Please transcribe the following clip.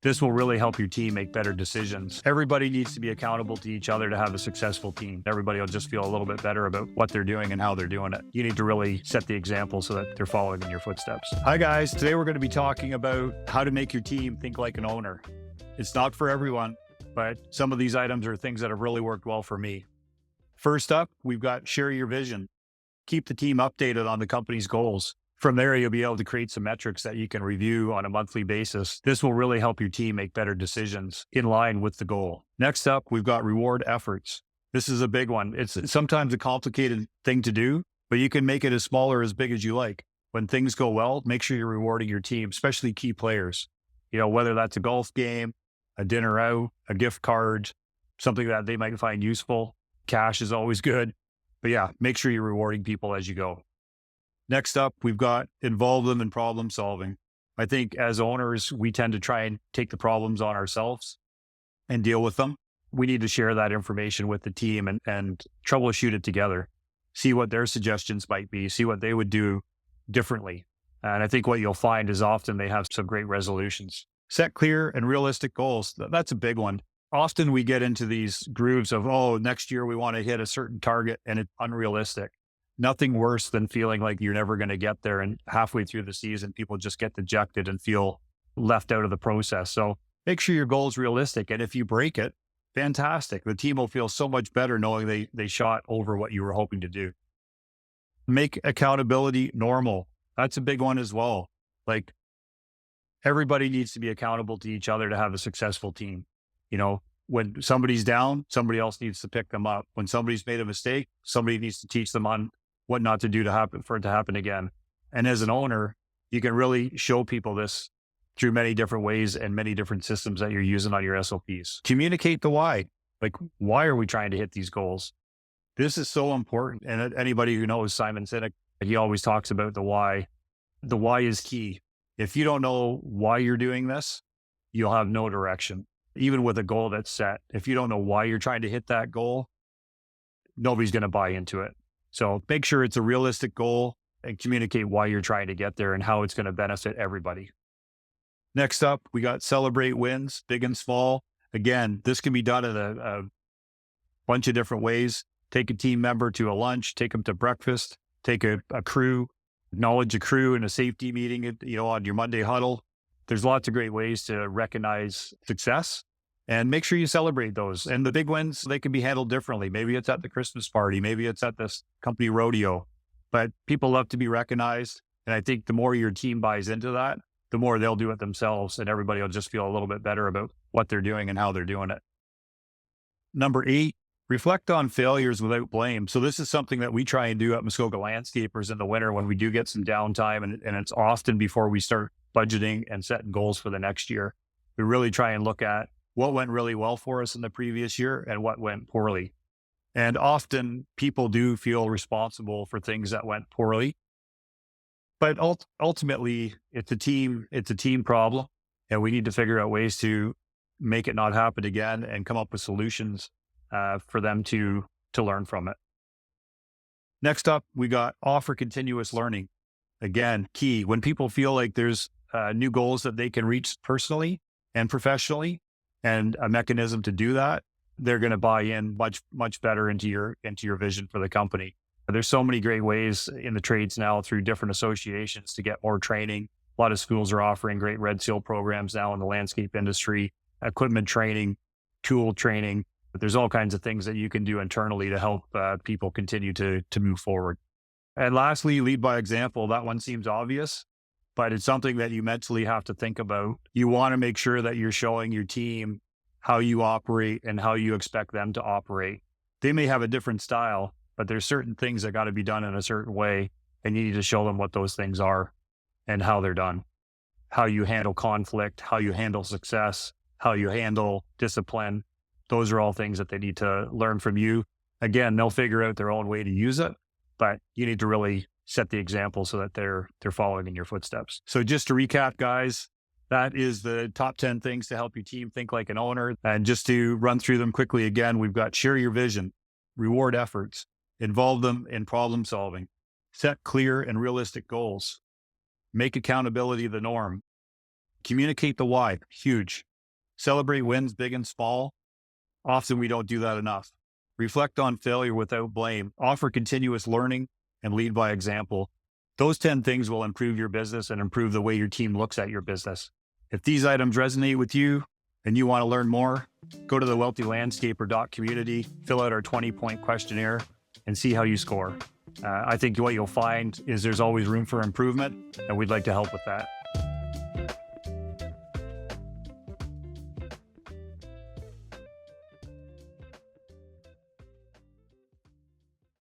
This will really help your team make better decisions. Everybody needs to be accountable to each other to have a successful team. Everybody will just feel a little bit better about what they're doing and how they're doing it. You need to really set the example so that they're following in your footsteps. Hi guys, today we're going to be talking about how to make your team think like an owner. It's not for everyone, but some of these items are things that have really worked well for me. First up, we've got share your vision. Keep the team updated on the company's goals. From there, you'll be able to create some metrics that you can review on a monthly basis. This will really help your team make better decisions in line with the goal. Next up, we've got reward efforts. This is a big one. It's sometimes a complicated thing to do, but you can make it as small or as big as you like. When things go well, make sure you're rewarding your team, especially key players. Whether that's a golf game, a dinner out, a gift card, something that they might find useful. Cash is always good. But yeah, make sure you're rewarding people as you go. Next up, we've got involve them in problem solving. I think as owners, we tend to try and take the problems on ourselves and deal with them. We need to share that information with the team and troubleshoot it together. See what their suggestions might be, see what they would do differently. And I think what you'll find is often they have some great resolutions. Set clear and realistic goals. That's a big one. Often we get into these grooves of, next year we want to hit a certain target and it's unrealistic. Nothing worse than feeling like you're never going to get there. And halfway through the season, people just get dejected and feel left out of the process. So make sure your goal is realistic. And if you break it, fantastic. The team will feel so much better knowing they shot over what you were hoping to do. Make accountability normal. That's a big one as well. Like everybody needs to be accountable to each other to have a successful team. When somebody's down, somebody else needs to pick them up. When somebody's made a mistake, somebody needs to teach them on what not to do for it to happen again. And as an owner, you can really show people this through many different ways and many different systems that you're using on your SOPs. Communicate the why. Like, why are we trying to hit these goals? This is so important. And anybody who knows Simon Sinek, he always talks about the why. The why is key. If you don't know why you're doing this, you'll have no direction. Even with a goal that's set, if you don't know why you're trying to hit that goal, nobody's going to buy into it. So make sure it's a realistic goal and communicate why you're trying to get there and how it's going to benefit everybody. Next up, we got celebrate wins, big and small. Again, this can be done in a bunch of different ways. Take a team member to a lunch, take them to breakfast, take a crew, acknowledge a crew in a safety meeting, on your Monday huddle. There's lots of great ways to recognize success and make sure you celebrate those. And the big wins, they can be handled differently. Maybe it's at the Christmas party. Maybe it's at this company rodeo, but people love to be recognized. And I think the more your team buys into that, the more they'll do it themselves and everybody will just feel a little bit better about what they're doing and how they're doing it. Number 8, reflect on failures without blame. So this is something that we try and do at Muskoka Landscapers in the winter when we do get some downtime. And it's often before we start budgeting and setting goals for the next year. We really try and look at what went really well for us in the previous year and what went poorly. And often people do feel responsible for things that went poorly, but ultimately it's a team problem and we need to figure out ways to make it not happen again and come up with solutions for them to learn from it. Next up, we got offer continuous learning. Again, key. When people feel like there's new goals that they can reach personally and professionally and a mechanism to do that, they're going to buy in much, much better into your vision for the company. There's so many great ways in the trades now through different associations to get more training. A lot of schools are offering great Red Seal programs now in the landscape industry, equipment training, tool training. But there's all kinds of things that you can do internally to help people continue to move forward. And lastly, lead by example. That one seems obvious, but it's something that you mentally have to think about. You want to make sure that you're showing your team how you operate and how you expect them to operate. They may have a different style, but there's certain things that got to be done in a certain way, and you need to show them what those things are and how they're done. How you handle conflict, how you handle success, how you handle discipline. Those are all things that they need to learn from you. Again, they'll figure out their own way to use it, but you need to really set the example so that they're following in your footsteps. So just to recap, guys, that is the top 10 things to help your team think like an owner. And just to run through them quickly again, we've got share your vision, reward efforts, involve them in problem solving, set clear and realistic goals, make accountability the norm, communicate the why, huge, Celebrate wins big and small. Often we don't do that enough. Reflect on failure without blame. Offer continuous learning and lead by example. Those 10 things will improve your business and improve the way your team looks at your business. If these items resonate with you and you want to learn more, go to thewealthylandscaper.community, fill out our 20-point questionnaire, and see how you score. I think what you'll find is there's always room for improvement, and we'd like to help with that.